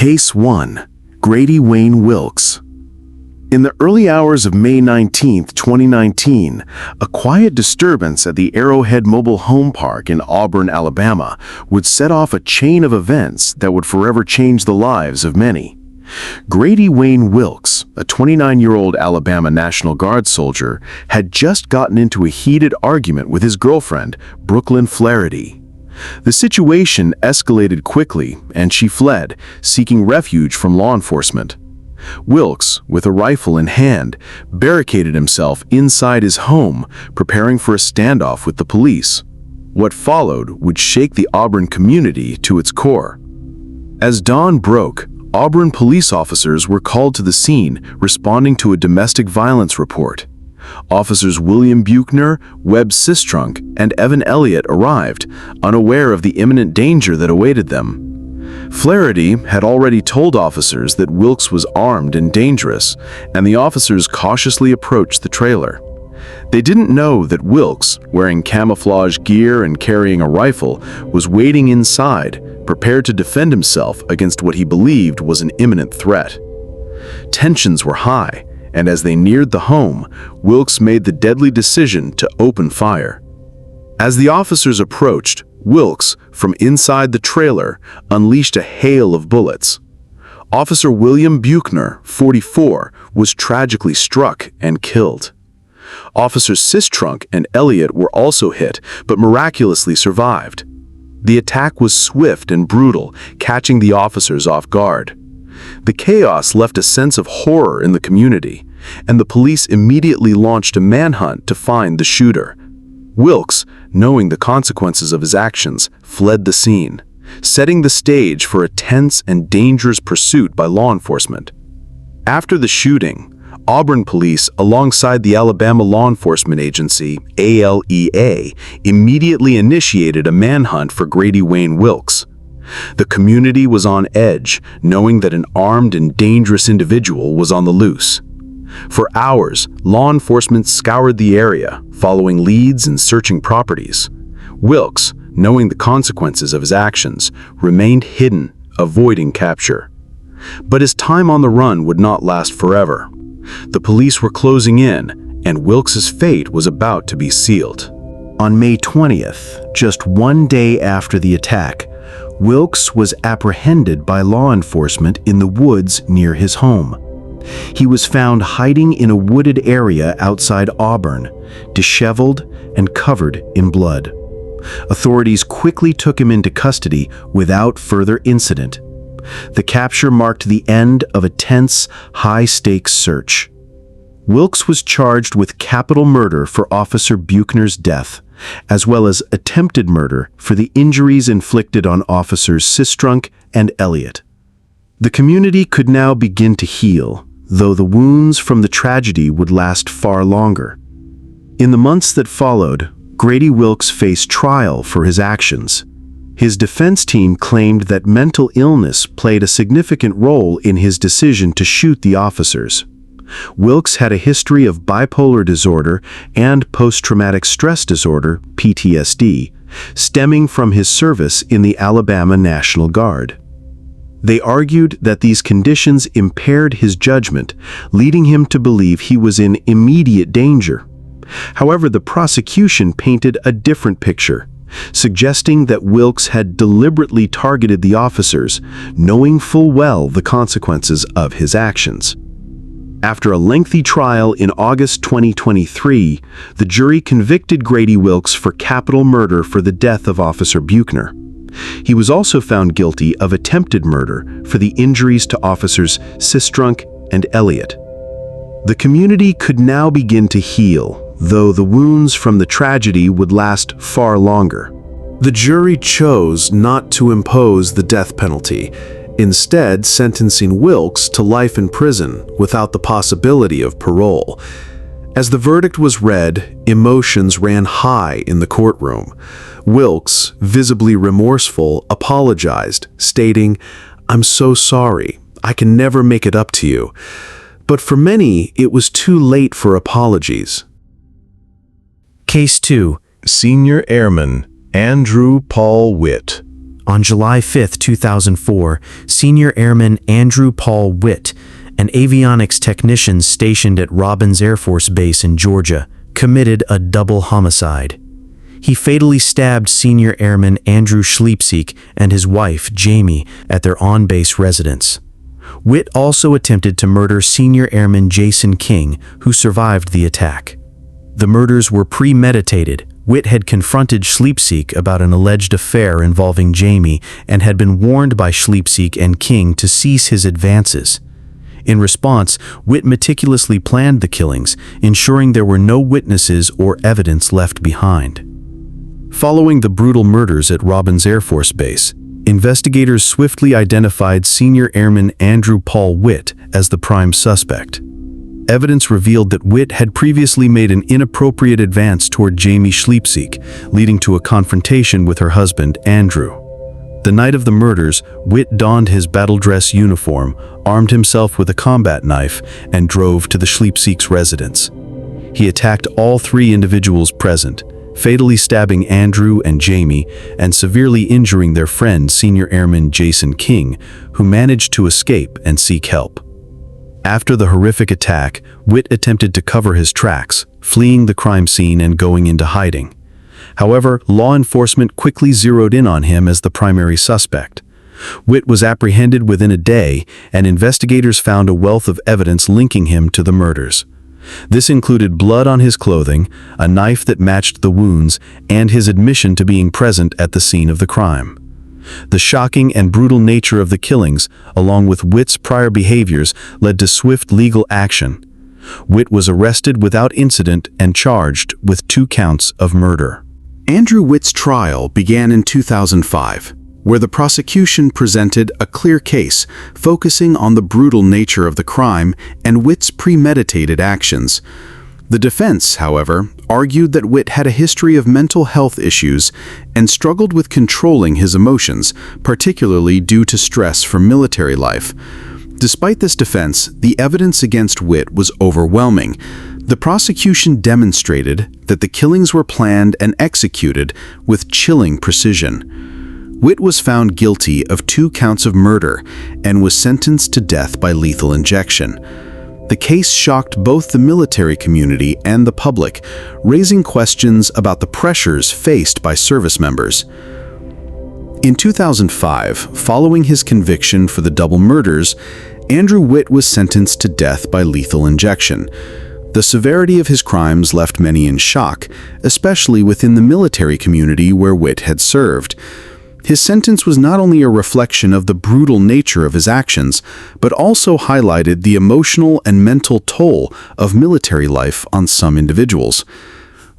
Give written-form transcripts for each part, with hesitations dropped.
Case 1. Grady Wayne Wilkes. In the early hours of May 19, 2019, a quiet disturbance at the Arrowhead Mobile Home Park in Auburn, Alabama, would set off a chain of events that would forever change the lives of many. Grady Wayne Wilkes, a 29-year-old Alabama National Guard soldier, had just gotten into a heated argument with his girlfriend, Brooklyn Flaherty. The situation escalated quickly, and she fled, seeking refuge from law enforcement. Wilkes, with a rifle in hand, barricaded himself inside his home, preparing for a standoff with the police. What followed would shake the Auburn community to its core. As dawn broke, Auburn police officers were called to the scene, responding to a domestic violence report. Officers William Buechner, Webb Sistrunk, and Evan Elliott arrived, unaware of the imminent danger that awaited them. Flaherty had already told officers that Wilkes was armed and dangerous, and the officers cautiously approached the trailer. They didn't know that Wilkes, wearing camouflage gear and carrying a rifle, was waiting inside, prepared to defend himself against what he believed was an imminent threat. Tensions were high, and as they neared the home, Wilkes made the deadly decision to open fire. As the officers approached, Wilkes, from inside the trailer, unleashed a hail of bullets. Officer William Buechner, 44, was tragically struck and killed. Officers Sistrunk and Elliott were also hit, but miraculously survived. The attack was swift and brutal, catching the officers off guard. The chaos left a sense of horror in the community, and the police immediately launched a manhunt to find the shooter. Wilkes, knowing the consequences of his actions, fled the scene, setting the stage for a tense and dangerous pursuit by law enforcement. After the shooting, Auburn police, alongside the Alabama Law Enforcement Agency, ALEA, immediately initiated a manhunt for Grady Wayne Wilkes. The community was on edge, knowing that an armed and dangerous individual was on the loose. For hours, law enforcement scoured the area, following leads and searching properties. Wilkes, knowing the consequences of his actions, remained hidden, avoiding capture. But his time on the run would not last forever. The police were closing in, and Wilkes's fate was about to be sealed. On May 20th, just one day after the attack, Wilkes was apprehended by law enforcement in the woods near his home. He was found hiding in a wooded area outside Auburn, disheveled and covered in blood. Authorities quickly took him into custody without further incident. The capture marked the end of a tense, high-stakes search. Wilkes was charged with capital murder for Officer Buechner's death, as well as attempted murder for the injuries inflicted on Officers Sistrunk and Elliott. The community could now begin to heal, though the wounds from the tragedy would last far longer. In the months that followed, Grady Wilkes faced trial for his actions. His defense team claimed that mental illness played a significant role in his decision to shoot the officers. Wilkes had a history of bipolar disorder and post-traumatic stress disorder, PTSD, stemming from his service in the Alabama National Guard. They argued that these conditions impaired his judgment, leading him to believe he was in immediate danger. However, the prosecution painted a different picture, suggesting that Wilkes had deliberately targeted the officers, knowing full well the consequences of his actions. After a lengthy trial in August 2023, the jury convicted Grady Wilkes for capital murder for the death of Officer Buechner. He was also found guilty of attempted murder for the injuries to Officers Sistrunk and Elliott. The community could now begin to heal, though the wounds from the tragedy would last far longer. The jury chose not to impose the death penalty, instead sentencing Wilkes to life in prison without the possibility of parole. As the verdict was read, emotions ran high in the courtroom. Wilkes, visibly remorseful, apologized, stating, "I'm so sorry. I can never make it up to you." But for many, it was too late for apologies. Case 2. Senior Airman Andrew Paul Wit. On July 5, 2004, Senior Airman Andrew Paul Wit, an avionics technician stationed at Robins Air Force Base in Georgia, committed a double homicide. He fatally stabbed Senior Airman Andrew Schliepsiek and his wife, Jamie, at their on-base residence. Wit also attempted to murder Senior Airman Jason King, who survived the attack. The murders were premeditated. Wit had confronted Schliepsiek about an alleged affair involving Jamie and had been warned by Schliepsiek and King to cease his advances. In response, Wit meticulously planned the killings, ensuring there were no witnesses or evidence left behind. Following the brutal murders at Robins Air Force Base, investigators swiftly identified Senior Airman Andrew Paul Wit as the prime suspect. Evidence revealed that Wit had previously made an inappropriate advance toward Jamie Schliepsiek, leading to a confrontation with her husband, Andrew. The night of the murders, Wit donned his battle dress uniform, armed himself with a combat knife, and drove to the Schliepsiek's residence. He attacked all three individuals present, fatally stabbing Andrew and Jamie and severely injuring their friend, Senior Airman Jason King, who managed to escape and seek help. After the horrific attack, Wit attempted to cover his tracks, fleeing the crime scene and going into hiding. However, law enforcement quickly zeroed in on him as the primary suspect. Wit was apprehended within a day, and investigators found a wealth of evidence linking him to the murders. This included blood on his clothing, a knife that matched the wounds, and his admission to being present at the scene of the crime. The shocking and brutal nature of the killings, along with Wit's prior behaviors, led to swift legal action. Wit was arrested without incident and charged with 2 counts of murder. Andrew Wit's trial began in 2005, where the prosecution presented a clear case focusing on the brutal nature of the crime and Wit's premeditated actions. The defense, however, argued that Wit had a history of mental health issues and struggled with controlling his emotions, particularly due to stress from military life. Despite this defense, the evidence against Wit was overwhelming. The prosecution demonstrated that the killings were planned and executed with chilling precision. Wit was found guilty of 2 counts of murder and was sentenced to death by lethal injection. The case shocked both the military community and the public, raising questions about the pressures faced by service members. In 2005, following his conviction for the double murders, Andrew Wit was sentenced to death by lethal injection. The severity of his crimes left many in shock, especially within the military community where Wit had served. His sentence was not only a reflection of the brutal nature of his actions, but also highlighted the emotional and mental toll of military life on some individuals.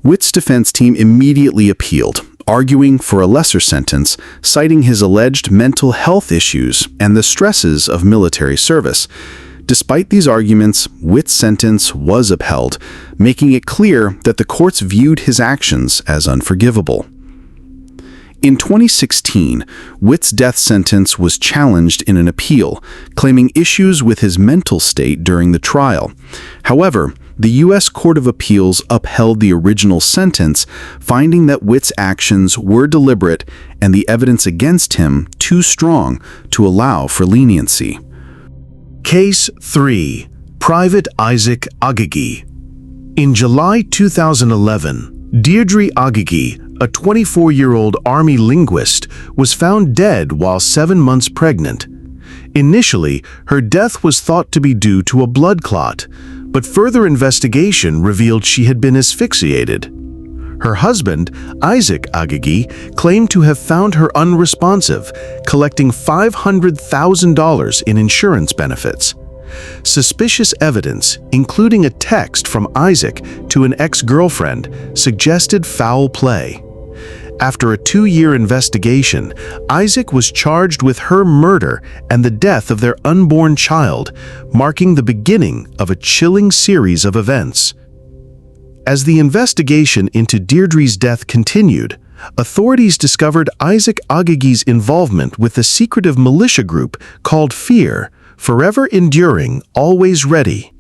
Wit's defense team immediately appealed, arguing for a lesser sentence, citing his alleged mental health issues and the stresses of military service. Despite these arguments, Wit's sentence was upheld, making it clear that the courts viewed his actions as unforgivable. In 2016, Wit's death sentence was challenged in an appeal, claiming issues with his mental state during the trial. However, the U.S. Court of Appeals upheld the original sentence, finding that Wit's actions were deliberate and the evidence against him too strong to allow for leniency. Case 3. Private Isaac Aguigui. In July 2011, Deirdre Aguigui, a 24-year-old Army linguist, was found dead while 7 months pregnant. Initially, her death was thought to be due to a blood clot, but further investigation revealed she had been asphyxiated. Her husband, Isaac Aguigui, claimed to have found her unresponsive, collecting $500,000 in insurance benefits. Suspicious evidence, including a text from Isaac to an ex-girlfriend, suggested foul play. After a 2-year investigation, Isaac was charged with her murder and the death of their unborn child, marking the beginning of a chilling series of events. As the investigation into Deirdre's death continued, authorities discovered Isaac Aguigui's involvement with a secretive militia group called FEAR, Forever Enduring, Always Ready.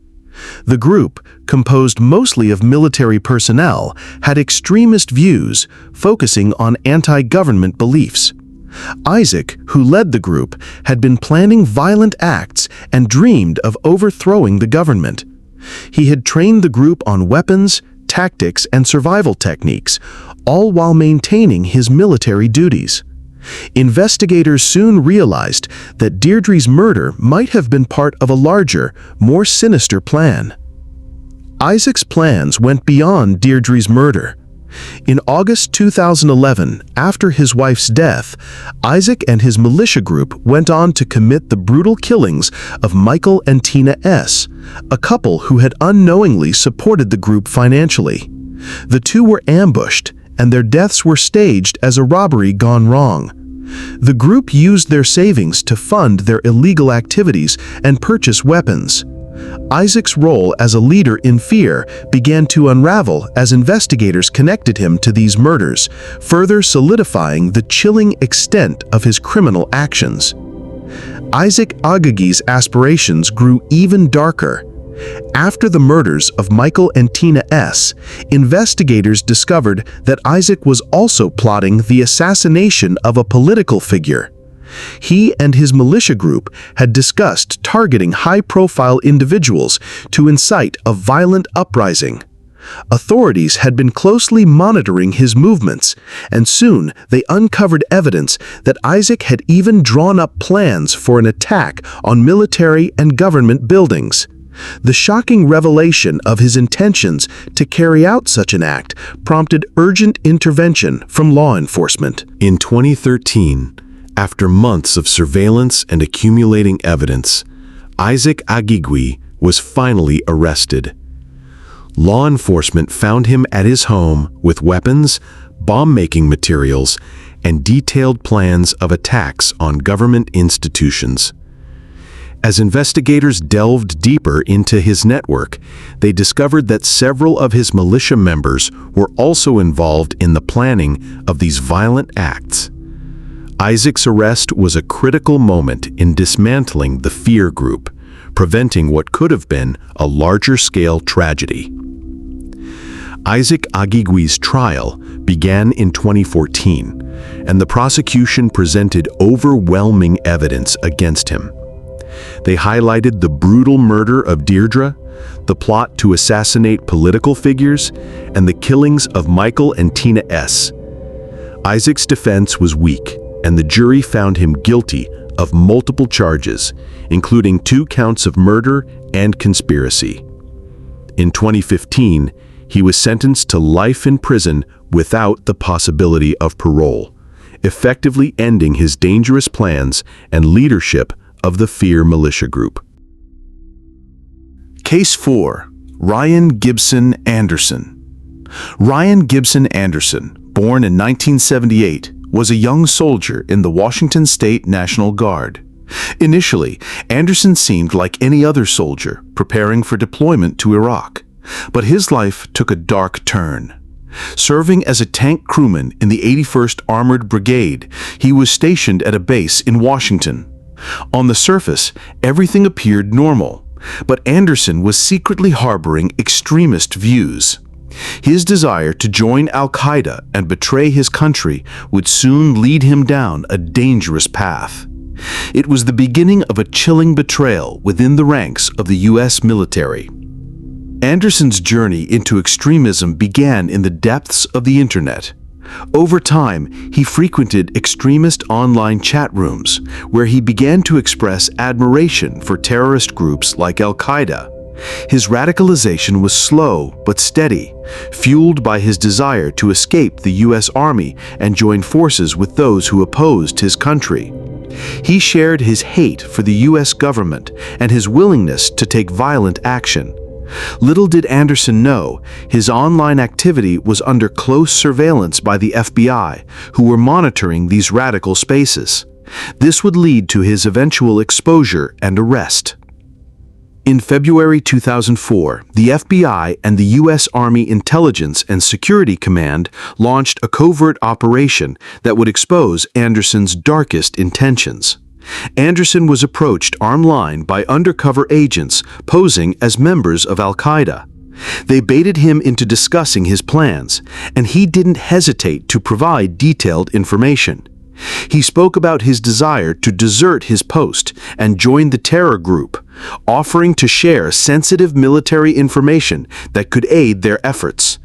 The group, composed mostly of military personnel, had extremist views, focusing on anti-government beliefs. Isaac, who led the group, had been planning violent acts and dreamed of overthrowing the government. He had trained the group on weapons, tactics, and survival techniques, all while maintaining his military duties. Investigators soon realized that Deirdre's murder might have been part of a larger, more sinister plan. Isaac's plans went beyond Deirdre's murder. In August 2011, after his wife's death, Isaac and his militia group went on to commit the brutal killings of Michael and Tina S., a couple who had unknowingly supported the group financially. The two were ambushed, and their deaths were staged as a robbery gone wrong. The group used their savings to fund their illegal activities and purchase weapons. Isaac's role as a leader in fear began to unravel as investigators connected him to these murders, further solidifying the chilling extent of his criminal actions. Isaac Aguigui's aspirations grew even darker. After the murders of Michael and Tina S., investigators discovered that Isaac was also plotting the assassination of a political figure. He and his militia group had discussed targeting high-profile individuals to incite a violent uprising. Authorities had been closely monitoring his movements, and soon they uncovered evidence that Isaac had even drawn up plans for an attack on military and government buildings. The shocking revelation of his intentions to carry out such an act prompted urgent intervention from law enforcement. In 2013, after months of surveillance and accumulating evidence, Isaac Aguigui was finally arrested. Law enforcement found him at his home with weapons, bomb-making materials, and detailed plans of attacks on government institutions. As investigators delved deeper into his network, they discovered that several of his militia members were also involved in the planning of these violent acts. Isaac's arrest was a critical moment in dismantling the fear group, preventing what could have been a larger-scale tragedy. Isaac Aguigui's trial began in 2014, and the prosecution presented overwhelming evidence against him. They highlighted the brutal murder of Deirdre, the plot to assassinate political figures, and the killings of Michael and Tina S. Isaac's defense was weak, and the jury found him guilty of multiple charges, including 2 counts of murder and conspiracy. In 2015, he was sentenced to life in prison without the possibility of parole, effectively ending his dangerous plans and leadership of the Fear militia group. Case 4. Ryan Gibson Anderson. Ryan Gibson Anderson, born in 1978, was a young soldier in the Washington State National Guard. Initially, Anderson seemed like any other soldier preparing for deployment to Iraq, but his life took a dark turn. Serving as a tank crewman in the 81st Armored Brigade, he was stationed at a base in Washington. On the surface, everything appeared normal, but Anderson was secretly harboring extremist views. His desire to join Al-Qaeda and betray his country would soon lead him down a dangerous path. It was the beginning of a chilling betrayal within the ranks of the U.S. military. Anderson's journey into extremism began in the depths of the internet. Over time, he frequented extremist online chat rooms, where he began to express admiration for terrorist groups like Al-Qaeda. His radicalization was slow but steady, fueled by his desire to escape the U.S. Army and join forces with those who opposed his country. He shared his hate for the U.S. government and his willingness to take violent action. Little did Anderson know, his online activity was under close surveillance by the FBI, who were monitoring these radical spaces. This would lead to his eventual exposure and arrest. In February 2004, the FBI and the U.S. Army Intelligence and Security Command launched a covert operation that would expose Anderson's darkest intentions. Anderson was approached online by undercover agents posing as members of Al-Qaeda. They baited him into discussing his plans, and he didn't hesitate to provide detailed information. He spoke about his desire to desert his post and join the terror group, offering to share sensitive military information that could aid their efforts.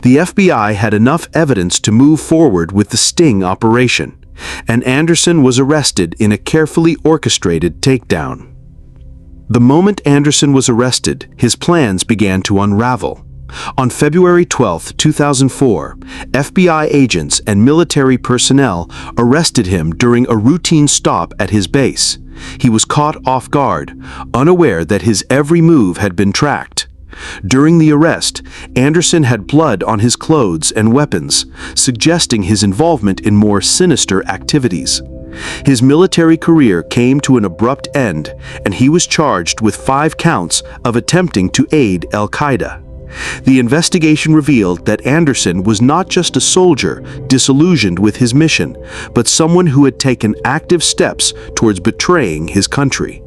The FBI had enough evidence to move forward with the sting operation, and Anderson was arrested in a carefully orchestrated takedown. The moment Anderson was arrested, his plans began to unravel. On February 12, 2004, FBI agents and military personnel arrested him during a routine stop at his base. He was caught off guard, unaware that his every move had been tracked. During the arrest, Anderson had blood on his clothes and weapons, suggesting his involvement in more sinister activities. His military career came to an abrupt end, and he was charged with 5 counts of attempting to aid al-Qaeda. The investigation revealed that Anderson was not just a soldier disillusioned with his mission, but someone who had taken active steps towards betraying his country.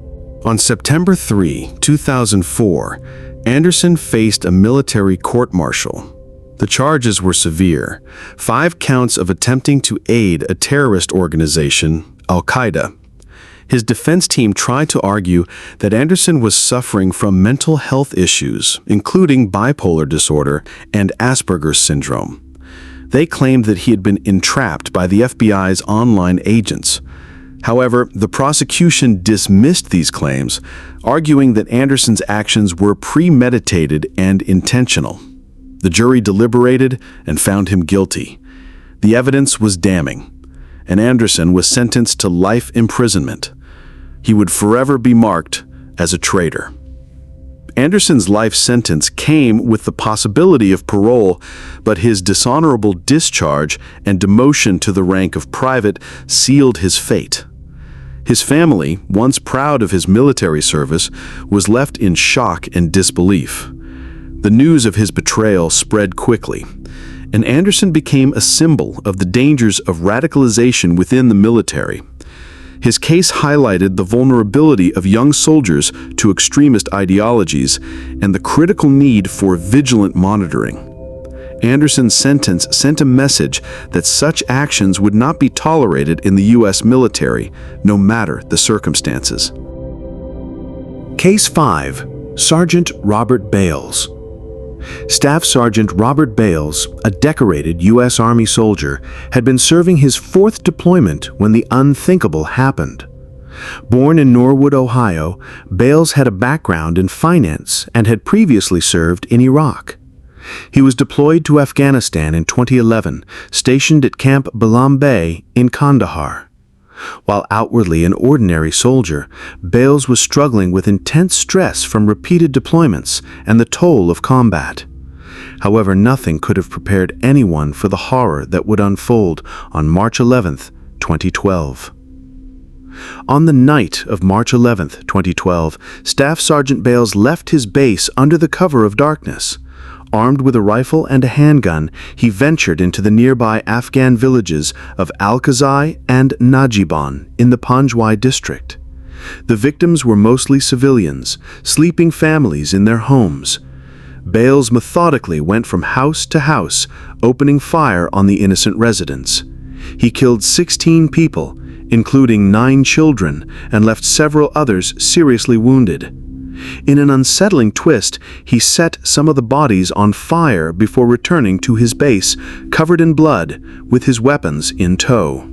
On September 3, 2004, Anderson faced a military court-martial. The charges were severe: 5 counts of attempting to aid a terrorist organization, al-Qaeda. His defense team tried to argue that Anderson was suffering from mental health issues, including bipolar disorder and Asperger's syndrome. They claimed that he had been entrapped by the FBI's online agents. However, the prosecution dismissed these claims, arguing that Anderson's actions were premeditated and intentional. The jury deliberated and found him guilty. The evidence was damning, and Anderson was sentenced to life imprisonment. He would forever be marked as a traitor. Anderson's life sentence came with the possibility of parole, but his dishonorable discharge and demotion to the rank of private sealed his fate. His family, once proud of his military service, was left in shock and disbelief. The news of his betrayal spread quickly, and Anderson became a symbol of the dangers of radicalization within the military. His case highlighted the vulnerability of young soldiers to extremist ideologies and the critical need for vigilant monitoring. Anderson's sentence sent a message that such actions would not be tolerated in the U.S. military, no matter the circumstances. Case 5. Sergeant Robert Bales. Staff Sergeant Robert Bales, a decorated U.S. Army soldier, had been serving his 4th deployment when the unthinkable happened. Born in Norwood, Ohio, Bales had a background in finance and had previously served in Iraq. He was deployed to Afghanistan in 2011, stationed at Camp Balam Bay in Kandahar. While outwardly an ordinary soldier, Bales was struggling with intense stress from repeated deployments and the toll of combat. However, nothing could have prepared anyone for the horror that would unfold on March 11, 2012. On the night of March 11, 2012, Staff Sergeant Bales left his base under the cover of darkness. Armed with a rifle and a handgun, he ventured into the nearby Afghan villages of Al-Qazai and Najiban in the Panjwai district. The victims were mostly civilians, sleeping families in their homes. Bales methodically went from house to house, opening fire on the innocent residents. He killed 16 people, including 9 children, and left several others seriously wounded. In an unsettling twist, he set some of the bodies on fire before returning to his base, covered in blood, with his weapons in tow.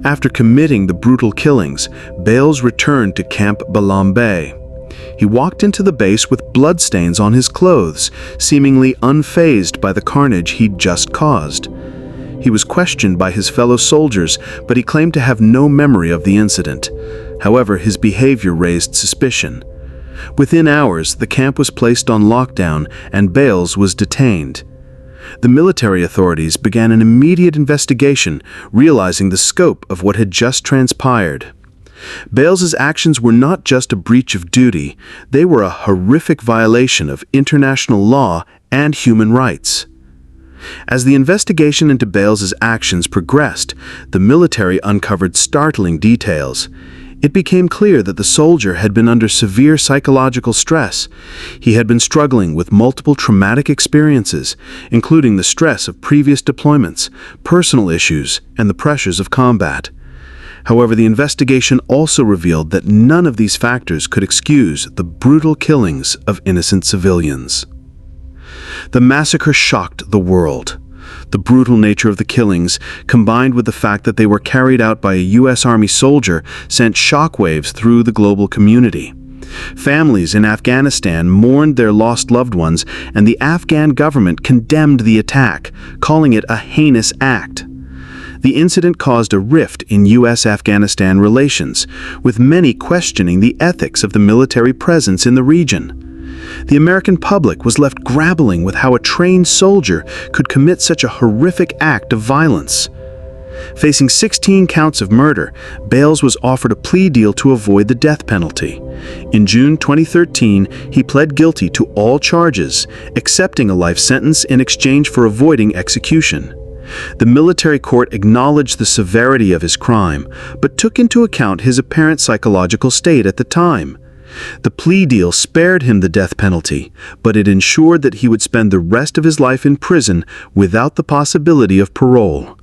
After committing the brutal killings, Bales returned to Camp Balam Bay. He walked into the base with bloodstains on his clothes, seemingly unfazed by the carnage he'd just caused. He was questioned by his fellow soldiers, but he claimed to have no memory of the incident. However, his behavior raised suspicion. Within hours, the camp was placed on lockdown and Bales was detained. The military authorities began an immediate investigation, realizing the scope of what had just transpired. Bales's actions were not just a breach of duty, they were a horrific violation of international law and human rights. As the investigation into Bales's actions progressed, the military uncovered startling details. It became clear that the soldier had been under severe psychological stress. He had been struggling with multiple traumatic experiences, including the stress of previous deployments, personal issues, and the pressures of combat. However, the investigation also revealed that none of these factors could excuse the brutal killings of innocent civilians. The massacre shocked the world. The brutal nature of the killings, combined with the fact that they were carried out by a U.S. Army soldier, sent shockwaves through the global community. Families in Afghanistan mourned their lost loved ones, and the Afghan government condemned the attack, calling it a heinous act. The incident caused a rift in U.S.-Afghanistan relations, with many questioning the ethics of the military presence in the region. The American public was left grappling with how a trained soldier could commit such a horrific act of violence. Facing 16 counts of murder, Bales was offered a plea deal to avoid the death penalty. In June 2013, he pled guilty to all charges, accepting a life sentence in exchange for avoiding execution. The military court acknowledged the severity of his crime, but took into account his apparent psychological state at the time. The plea deal spared him the death penalty, but it ensured that he would spend the rest of his life in prison without the possibility of parole.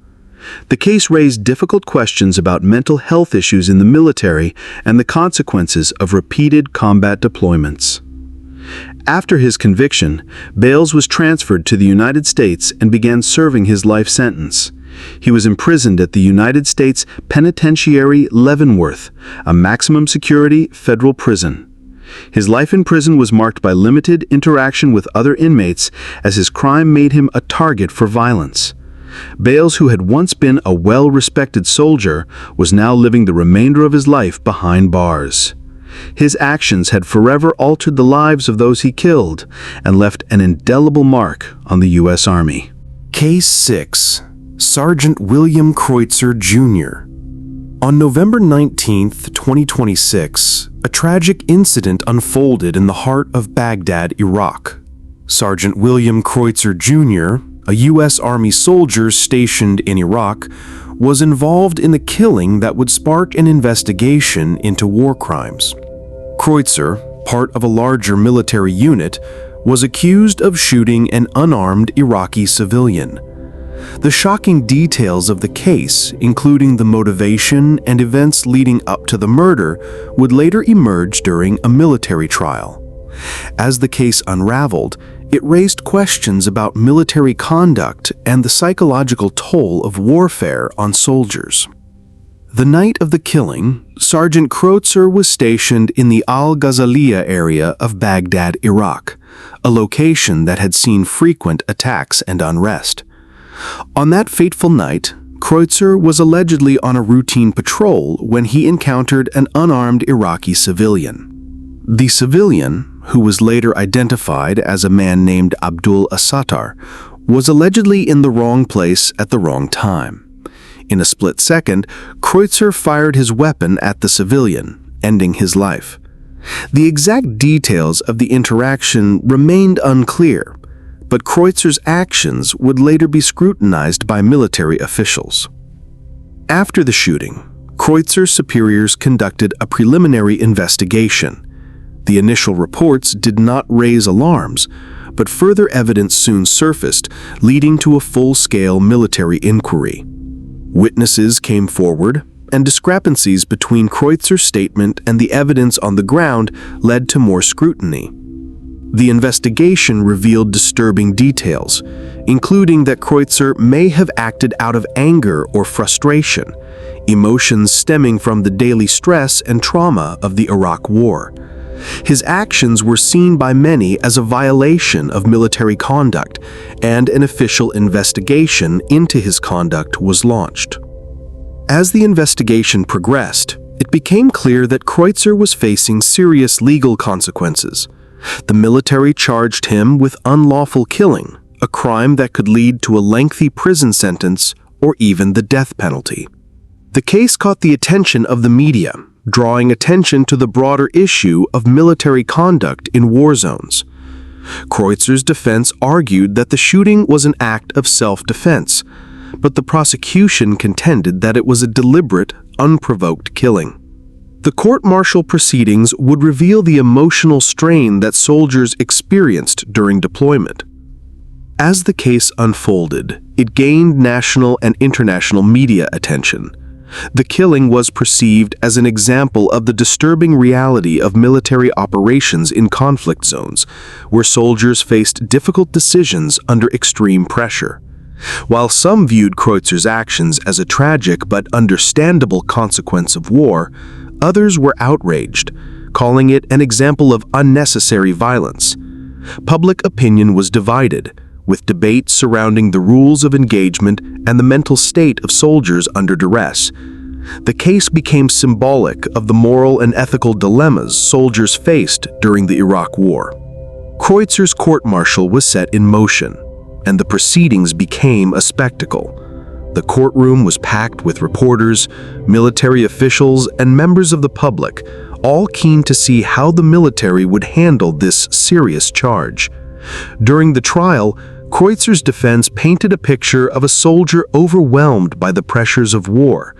The case raised difficult questions about mental health issues in the military and the consequences of repeated combat deployments. After his conviction, Bales was transferred to the United States and began serving his life sentence. He was imprisoned at the United States Penitentiary Leavenworth, a maximum security federal prison. His life in prison was marked by limited interaction with other inmates, as his crime made him a target for violence. Bales, who had once been a well-respected soldier, was now living the remainder of his life behind bars. His actions had forever altered the lives of those he killed and left an indelible mark on the U.S. Army. Case 6. Sergeant William Croitzer Jr. On November 19, 2026, a tragic incident unfolded in the heart of Baghdad, Iraq. Sergeant William Croitzer Jr., a U.S. Army soldier stationed in Iraq, was involved in the killing that would spark an investigation into war crimes. Croitzer, part of a larger military unit, was accused of shooting an unarmed Iraqi civilian. The shocking details of the case, including the motivation and events leading up to the murder, would later emerge during a military trial. As the case unraveled, it raised questions about military conduct and the psychological toll of warfare on soldiers. The night of the killing, Sergeant Croitzer was stationed in the Al-Ghazaliyah area of Baghdad, Iraq, a location that had seen frequent attacks and unrest. On that fateful night, Croitzer was allegedly on a routine patrol when he encountered an unarmed Iraqi civilian. The civilian, who was later identified as a man named Abdul Asattar, was allegedly in the wrong place at the wrong time. In a split second, Croitzer fired his weapon at the civilian, ending his life. The exact details of the interaction remained unclear, but Croitzer's actions would later be scrutinized by military officials. After the shooting, Croitzer's superiors conducted a preliminary investigation. The initial reports did not raise alarms, but further evidence soon surfaced, leading to a full-scale military inquiry. Witnesses came forward, and discrepancies between Croitzer's statement and the evidence on the ground led to more scrutiny. The investigation revealed disturbing details, including that Croitzer may have acted out of anger or frustration, emotions stemming from the daily stress and trauma of the Iraq War. His actions were seen by many as a violation of military conduct, and an official investigation into his conduct was launched. As the investigation progressed, it became clear that Croitzer was facing serious legal consequences. The military charged him with unlawful killing, a crime that could lead to a lengthy prison sentence or even the death penalty. The case caught the attention of the media, drawing attention to the broader issue of military conduct in war zones. Croitzer's defense argued that the shooting was an act of self-defense, but the prosecution contended that it was a deliberate, unprovoked killing. The court-martial proceedings would reveal the emotional strain that soldiers experienced during deployment. As the case unfolded, it gained national and international media attention. The killing was perceived as an example of the disturbing reality of military operations in conflict zones, where soldiers faced difficult decisions under extreme pressure. While some viewed Croitzer's actions as a tragic but understandable consequence of war, others were outraged, calling it an example of unnecessary violence. Public opinion was divided, with debate surrounding the rules of engagement and the mental state of soldiers under duress. The case became symbolic of the moral and ethical dilemmas soldiers faced during the Iraq War. Croitzer's court-martial was set in motion, and the proceedings became a spectacle. The courtroom was packed with reporters, military officials, and members of the public, all keen to see how the military would handle this serious charge. During the trial, Croitzer's defense painted a picture of a soldier overwhelmed by the pressures of war.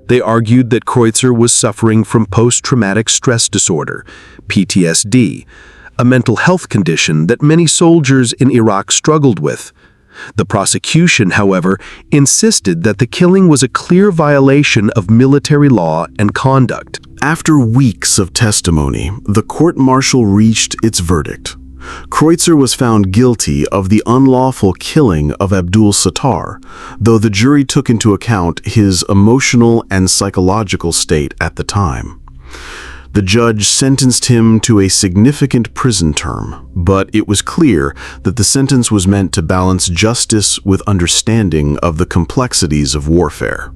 They argued that Croitzer was suffering from post-traumatic stress disorder, PTSD, a mental health condition that many soldiers in Iraq struggled with. The prosecution, however, insisted that the killing was a clear violation of military law and conduct. After weeks of testimony, the court-martial reached its verdict. Croitzer was found guilty of the unlawful killing of Abdul Sattar, though the jury took into account his emotional and psychological state at the time. The judge sentenced him to a significant prison term, but it was clear that the sentence was meant to balance justice with understanding of the complexities of warfare.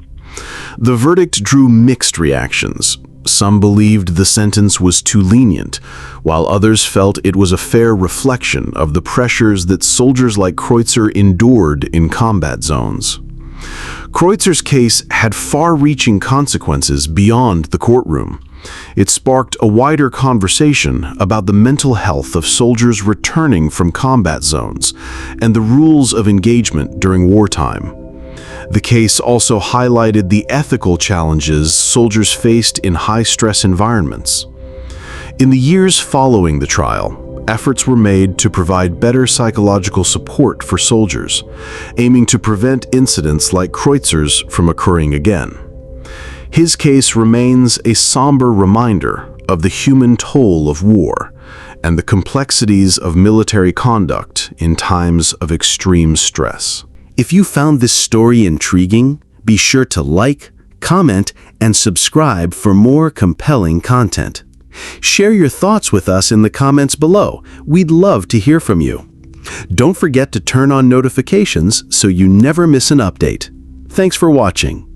The verdict drew mixed reactions. Some believed the sentence was too lenient, while others felt it was a fair reflection of the pressures that soldiers like Croitzer endured in combat zones. Croitzer's case had far-reaching consequences beyond the courtroom. It sparked a wider conversation about the mental health of soldiers returning from combat zones and the rules of engagement during wartime. The case also highlighted the ethical challenges soldiers faced in high-stress environments. In the years following the trial, efforts were made to provide better psychological support for soldiers, aiming to prevent incidents like Croitzer's from occurring again. His case remains a somber reminder of the human toll of war and the complexities of military conduct in times of extreme stress. If you found this story intriguing, be sure to like, comment, and subscribe for more compelling content. Share your thoughts with us in the comments below. We'd love to hear from you. Don't forget to turn on notifications so you never miss an update. Thanks for watching.